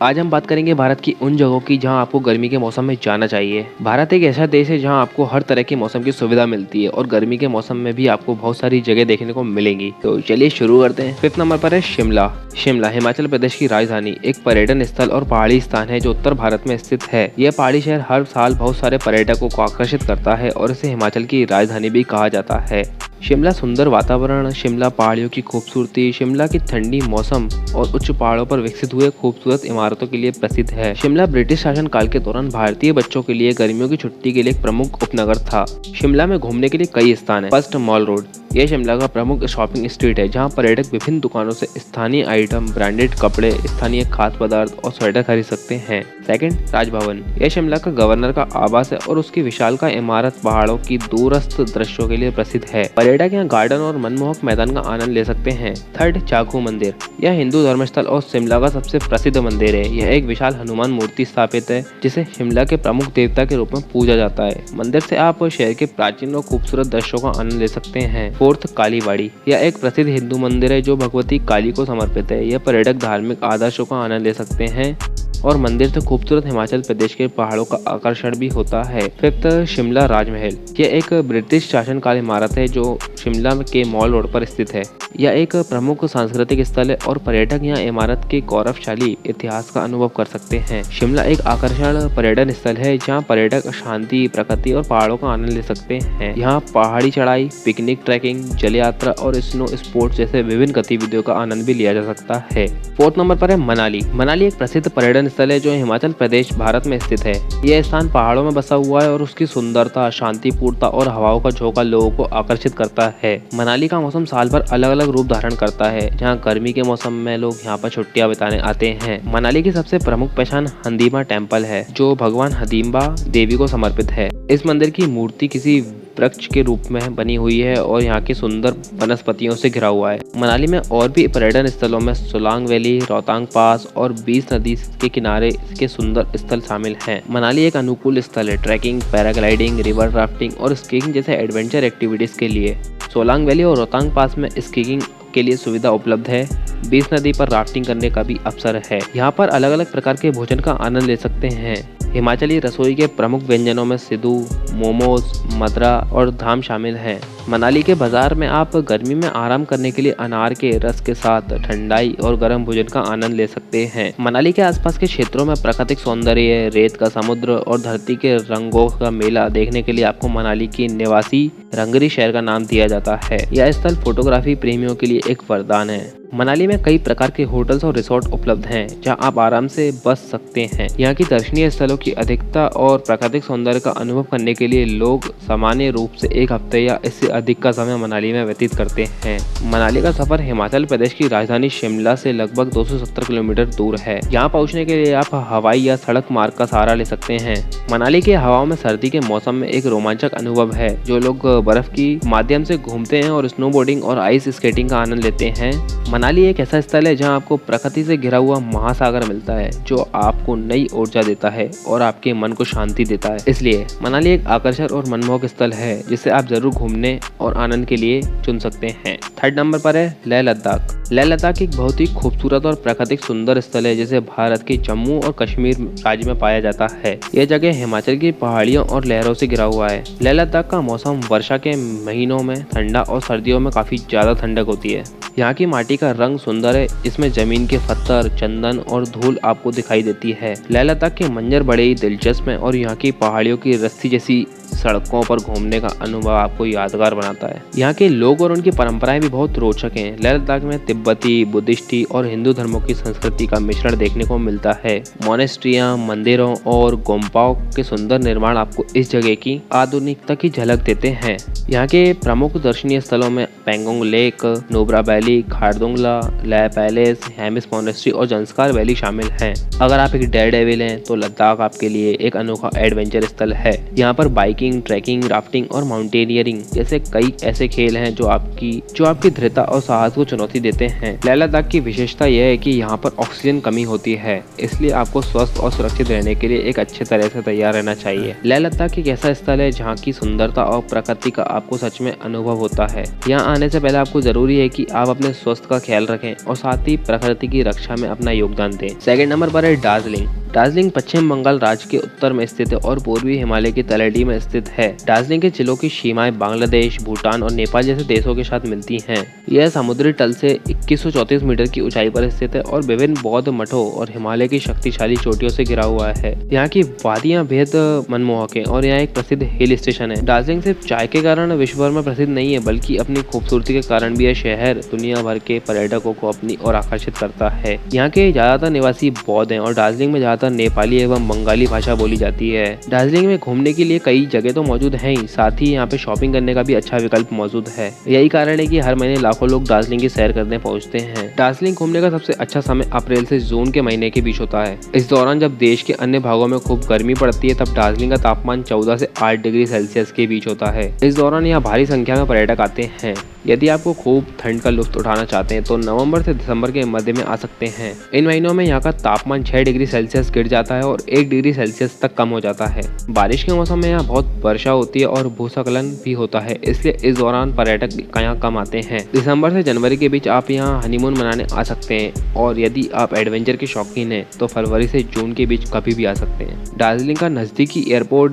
आज हम बात करेंगे भारत की उन जगहों की जहां आपको गर्मी के मौसम में जाना चाहिए। भारत एक ऐसा देश है जहां आपको हर तरह के मौसम की सुविधा मिलती है और गर्मी के मौसम में भी आपको बहुत सारी जगह देखने को मिलेंगी। तो चलिए शुरू करते हैं। 5th नंबर पर है शिमला। शिमला हिमाचल प्रदेश की राजधानी, एक पर्यटन स्थल और पहाड़ी स्थान है जो उत्तर भारत में स्थित है। यह पहाड़ी शहर हर साल बहुत सारे पर्यटकों को आकर्षित करता है और इसे हिमाचल की राजधानी भी कहा जाता है। शिमला सुंदर वातावरण, शिमला पहाड़ियों की खूबसूरती, शिमला की ठंडी मौसम और उच्च पहाड़ों पर विकसित हुए खूबसूरत इमारतों के लिए प्रसिद्ध है। शिमला ब्रिटिश शासन काल के दौरान भारतीय बच्चों के लिए गर्मियों की छुट्टी के लिए एक प्रमुख उपनगर था। शिमला में घूमने के लिए कई स्थान है। First, mall road. यह शिमला का प्रमुख शॉपिंग स्ट्रीट है जहां पर्यटक विभिन्न दुकानों से स्थानीय आइटम, ब्रांडेड कपड़े, स्थानीय खाद्य पदार्थ और स्वेटर खरीद सकते हैं। सेकंड, राजभवन। यह शिमला का गवर्नर का आवास है और उसकी विशालकाय इमारत पहाड़ों की दूरस्थ दृश्यों के लिए प्रसिद्ध है। पर्यटक यहाँ गार्डन और मनमोहक मैदान का आनंद ले सकते हैं। थर्ड, जाखू मंदिर। यह हिंदू धर्मस्थल और शिमला का सबसे प्रसिद्ध मंदिर है। यह एक विशाल हनुमान मूर्ति स्थापित है जिसे शिमला के प्रमुख देवता के रूप में पूजा जाता है। मंदिर से आप शहर के प्राचीन और खूबसूरत दृश्यों का आनंद ले सकते हैं। फोर्थ, कालीबाड़ी। यह एक प्रसिद्ध हिंदू मंदिर है जो भगवती काली को समर्पित है। यह पर्यटक धार्मिक आदर्शों का आनंद ले सकते हैं और मंदिर से खूबसूरत हिमाचल प्रदेश के पहाड़ों का आकर्षण भी होता है। फिफ्थ, शिमला राजमहल। यह एक ब्रिटिश शासनकाल इमारत है जो शिमला के मॉल रोड पर स्थित है। यह एक प्रमुख सांस्कृतिक स्थल है और पर्यटक यहाँ इमारत के गौरवशाली इतिहास का अनुभव कर सकते हैं। शिमला एक आकर्षण पर्यटन स्थल है जहाँ पर्यटक शांति, प्रकृति और पहाड़ों का आनंद ले सकते हैं। यहाँ पहाड़ी चढ़ाई, पिकनिक, ट्रैकिंग, जल यात्रा और स्नो स्पोर्ट्स जैसे विभिन्न गतिविधियों का आनंद भी लिया जा सकता है। 4th नंबर पर है मनाली। मनाली एक प्रसिद्ध पर्यटन स्थल है जो हिमाचल प्रदेश, भारत में स्थित है। यह स्थान पहाड़ों में बसा हुआ है और उसकी सुंदरता, शांतिपूर्णता और हवाओं का झोंका लोगों को आकर्षित करता है। मनाली का मौसम साल भर अलग अलग रूप धारण करता है। जहां गर्मी के मौसम में लोग यहां पर छुट्टियां बिताने आते हैं। मनाली की सबसे प्रमुख पहचान हंदीमा टेम्पल है जो भगवान हदीम्बा देवी को समर्पित है। इस मंदिर की मूर्ति किसी वृक्ष के रूप में बनी हुई है और यहाँ की सुंदर वनस्पतियों से घिरा हुआ है। मनाली में और भी पर्यटन स्थलों में सोलांग वैली, रोहतांग पास और बीस नदी के किनारे के सुंदर स्थल शामिल हैं। मनाली एक अनुकूल स्थल है ट्रैकिंग, पैराग्लाइडिंग, रिवर राफ्टिंग और स्कीइंग जैसे एडवेंचर एक्टिविटीज के लिए। सोलांग वैली और रोहतांग पास में स्कीइंग के लिए सुविधा उपलब्ध है। बीस नदी पर राफ्टिंग करने का भी अवसर है। यहाँ पर अलग अलग प्रकार के भोजन का आनंद ले सकते हैं। हिमाचली रसोई के प्रमुख व्यंजनों में सिद्धू, मोमोज, मदरा और धाम शामिल हैं। मनाली के बाजार में आप गर्मी में आराम करने के लिए अनार के रस के साथ ठंडाई और गर्म भोजन का आनंद ले सकते हैं। मनाली के आसपास के क्षेत्रों में प्राकृतिक सौंदर्य, रेत का समुद्र और धरती के रंगों का मेला देखने के लिए आपको मनाली की निवासी रंगरी शहर का नाम दिया जाता है। यह स्थल फोटोग्राफी प्रेमियों के लिए एक वरदान है। मनाली में कई प्रकार के होटल्स और रिसोर्ट उपलब्ध हैं जहां आप आराम से बस सकते हैं। यहाँ की दर्शनीय स्थलों की अधिकता और प्राकृतिक सौंदर्य का अनुभव करने के लिए लोग सामान्य रूप से एक हफ्ते या इससे अधिक का समय मनाली में व्यतीत करते हैं। मनाली का सफर हिमाचल प्रदेश की राजधानी शिमला से लगभग 270 किलोमीटर दूर है। यहाँ पहुँचने के लिए आप हवाई या सड़क मार्ग का सहारा ले सकते हैं। मनाली के हवाओं में सर्दी के मौसम में एक रोमांचक अनुभव है जो लोग बर्फ की माध्यम से घूमते हैं और स्नोबोर्डिंग और आइस स्केटिंग का आनंद लेते हैं। मनाली एक ऐसा स्थल है जहां आपको प्रकृति से घिरा हुआ महासागर मिलता है जो आपको नई ऊर्जा देता है और आपके मन को शांति देता है। इसलिए मनाली एक आकर्षक और मनमोहक स्थल है जिसे आप जरूर घूमने और आनंद के लिए चुन सकते हैं। 3rd नंबर पर है लेह लद्दाख। लेह लद्दाख एक बहुत ही खूबसूरत और प्राकृतिक सुंदर स्थल है जिसे भारत के जम्मू और कश्मीर राज्य में पाया जाता है। यह जगह हिमाचल की पहाड़ियों और लहरों से घिरा हुआ है। लेह लद्दाख का मौसम वर्षा के महीनों में ठंडा और सर्दियों में काफी ज्यादा ठंडक होती है। यहाँ की माटी का रंग सुंदर है। इसमें जमीन के पत्थर, चंदन और धूल आपको दिखाई देती है। लेह लद्दाख के मंजर बड़े ही दिलचस्प हैं और यहाँ की पहाड़ियों की रस्सी जैसी सड़कों पर घूमने का अनुभव आपको यादगार बनाता है। यहाँ के लोग और उनकी परंपराएं भी बहुत रोचक हैं। लेह लद्दाख में तिब्बती, बुद्धिस्टी और हिंदू धर्मों की संस्कृति का मिश्रण देखने को मिलता है। मोनेस्ट्रियां, मंदिरों और गोम्पाओं के सुंदर निर्माण आपको इस जगह की आधुनिकता की झलक देते हैं। यहाँ के प्रमुख दर्शनीय स्थलों में Pangong lake, Nubra valley, Khardungla, Leh palace, Hemis monastery और जंस्कार वैली शामिल हैं। अगर आप एक डेयर डेविल हैं तो लद्दाख आपके लिए एक अनोखा एडवेंचर स्थल है। यहाँ पर बाइकिंग, स्कीइंग, ट्रैकिंग, राफ्टिंग और माउंटेनियरिंग जैसे कई ऐसे खेल हैं जो आपकी दृढ़ता और साहस को चुनौती देते हैं। लेह लद्दाख की विशेषता यह है कि यहाँ पर ऑक्सीजन कमी होती है, इसलिए आपको स्वस्थ और सुरक्षित रहने के लिए एक अच्छे तरह से तैयार रहना चाहिए। लेह लद्दाख एक ऐसा स्थल है जहाँ की सुंदरता और प्रकृति का आपको सच में अनुभव होता है। यहाँ आने से पहले आपको जरूरी है कि आप अपने स्वास्थ्य का ख्याल रखें और साथ ही प्रकृति की रक्षा में अपना योगदान दें। सेकंड नंबर पर है दार्जिलिंग। दार्जिलिंग पश्चिम बंगाल राज्य के उत्तर में स्थित है और पूर्वी हिमालय की तलहटी में स्थित है। दार्जिलिंग के जिलों की सीमाएं बांग्लादेश, भूटान और नेपाल जैसे देशों के साथ मिलती हैं। यह समुद्री तल से 2134 मीटर की ऊंचाई पर स्थित है और विभिन्न बौद्ध मठों और हिमालय की शक्तिशाली चोटियों से घिरा हुआ है। यहाँ की वादियां बेहद मनमोहक हैं और यहाँ एक प्रसिद्ध हिल स्टेशन है। दार्जिलिंग सिर्फ चाय के कारण विश्व भर में प्रसिद्ध नहीं है, बल्कि अपनी खूबसूरती के कारण भी यह शहर दुनिया भर के पर्यटकों को अपनी ओर आकर्षित करता है। यहाँ के ज्यादातर निवासी बौद्ध हैं और दार्जिलिंग में ज्यादातर नेपाली एवं बंगाली भाषा बोली जाती है। दार्जिलिंग में घूमने के लिए कई जगह तो मौजूद हैं ही, साथ ही यहाँ पे शॉपिंग करने का भी अच्छा विकल्प मौजूद है। यही कारण है कि हर महीने लाखों लोग दार्जिलिंग की सैर करने पहुँचते हैं। दार्जिलिंग घूमने का सबसे अच्छा समय अप्रैल से जून के महीने के बीच होता है। इस दौरान जब देश के अन्य भागों में खूब गर्मी पड़ती है, तब दार्जिलिंग का तापमान 14 से 8 डिग्री सेल्सियस के बीच होता है। इस दौरान यहाँ भारी संख्या में पर्यटक आते हैं। यदि आपको खूब ठंड का लुत्फ उठाना चाहते हैं तो नवंबर से दिसंबर के मध्य में आ सकते हैं। इन महीनों में यहाँ का तापमान 6 डिग्री सेल्सियस गिर जाता है और 1 डिग्री सेल्सियस तक कम हो जाता है। बारिश के मौसम में यहाँ बहुत वर्षा होती है और भूस्खलन भी होता है, इसलिए इस दौरान पर्यटक यहाँ कम आते हैं। दिसंबर से जनवरी के बीच आप यहाँ हनीमून मनाने आ सकते हैं और यदि आप एडवेंचर के शौकीन हैं तो फरवरी से जून के बीच कभी भी आ सकते हैं। दार्जिलिंग का नज़दीकी एयरपोर्ट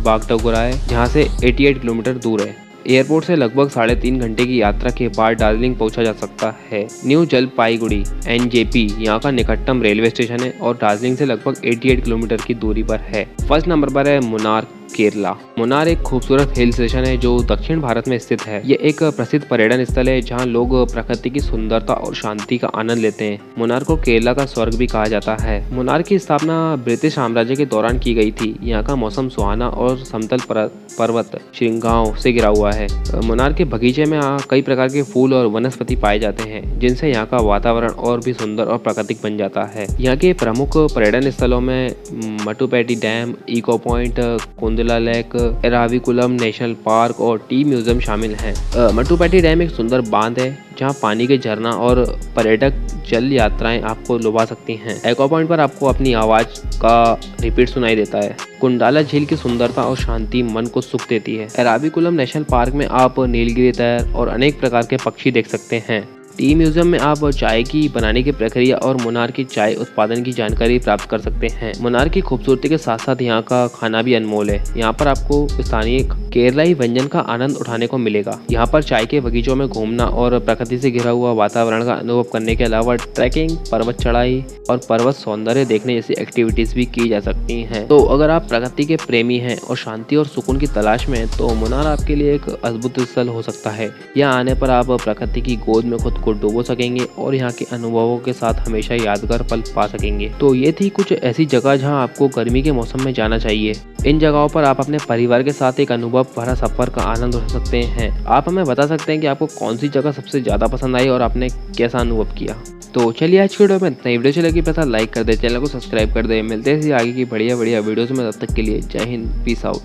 बागडोगरा है, जहाँ से 88 किलोमीटर दूर है। एयरपोर्ट से लगभग 3.5 घंटे की यात्रा के बाद दार्जिलिंग पहुंचा जा सकता है। न्यू जलपाईगुड़ी NJP यहाँ का निकटतम रेलवे स्टेशन है और दार्जिलिंग से लगभग 88 किलोमीटर की दूरी पर है। फर्स्ट नंबर पर है मुन्नार, केरला। मुन्नार एक खूबसूरत हिल स्टेशन है जो दक्षिण भारत में स्थित है। ये एक प्रसिद्ध पर्यटन स्थल है जहाँ लोग प्रकृति की सुंदरता और शांति का आनंद लेते हैं। मुन्नार को केरला का स्वर्ग भी कहा जाता है। मुन्नार की स्थापना ब्रिटिश साम्राज्य के दौरान की गई थी। यहाँ का मौसम सुहाना और समतल पर्वत श्रृंगाओं से घिरा हुआ है। मुन्नार के बगीचे में कई प्रकार के फूल और वनस्पति पाए जाते हैं, जिनसे यहाँ का वातावरण और भी सुंदर और प्राकृतिक बन जाता है। यहाँ के प्रमुख पर्यटन स्थलों में Mattupetty dam, echo point, Kundala lake, Eravikulam national park और टी म्यूजियम शामिल हैं। मटुपेटी डैम एक सुंदर बांध है जहां पानी के झरना और पर्यटक जल यात्राएं आपको लुभा सकती हैं। इको पॉइंट पर आपको अपनी आवाज का रिपीट सुनाई देता है। कुंडाला झील की सुंदरता और शांति मन को सुख देती है। एराविकुलम नेशनल पार्क में आप नीलगिरी तैर और अनेक प्रकार के पक्षी देख सकते हैं। टी म्यूजियम में आप चाय की बनाने की प्रक्रिया और मुन्नार की चाय उत्पादन की जानकारी प्राप्त कर सकते हैं। मुन्नार की खूबसूरती के साथ साथ यहाँ का खाना भी अनमोल है। यहाँ पर आपको स्थानीय केरलाई व्यंजन का आनंद उठाने को मिलेगा। यहाँ पर चाय के बगीचों में घूमना और प्रकृति से घिरा हुआ वातावरण का अनुभव करने के अलावा ट्रैकिंग, पर्वत चढ़ाई और पर्वत सौंदर्य देखने जैसी एक्टिविटीज भी की जा सकती हैं। तो अगर आप प्रकृति के प्रेमी हैं और शांति और सुकून की तलाश में हैं तो मुन्नार आपके लिए एक अद्भुत स्थल हो सकता है। यहाँ आने पर आप प्रकृति की गोद में खुद को डुबो सकेंगे और यहाँ के अनुभवों के साथ हमेशा यादगार पल पा सकेंगे। तो ये थी कुछ ऐसी जगह जहाँ आपको गर्मी के मौसम में जाना चाहिए। इन जगहों पर आप अपने परिवार के साथ एक अनुभव भरा सफर का आनंद उठा सकते हैं। आप हमें बता सकते हैं कि आपको कौन सी जगह सबसे ज्यादा पसंद आई और आपने कैसा अनुभव किया। तो चलिए आज की वीडियो में इतना ही। वीडियो चलेगी पता लाइक कर दे, चैनल को सब्सक्राइब कर दे। मिलते हैं आगे की बढ़िया वीडियोस में। तब तक के लिए जय हिंद, पीस आउट।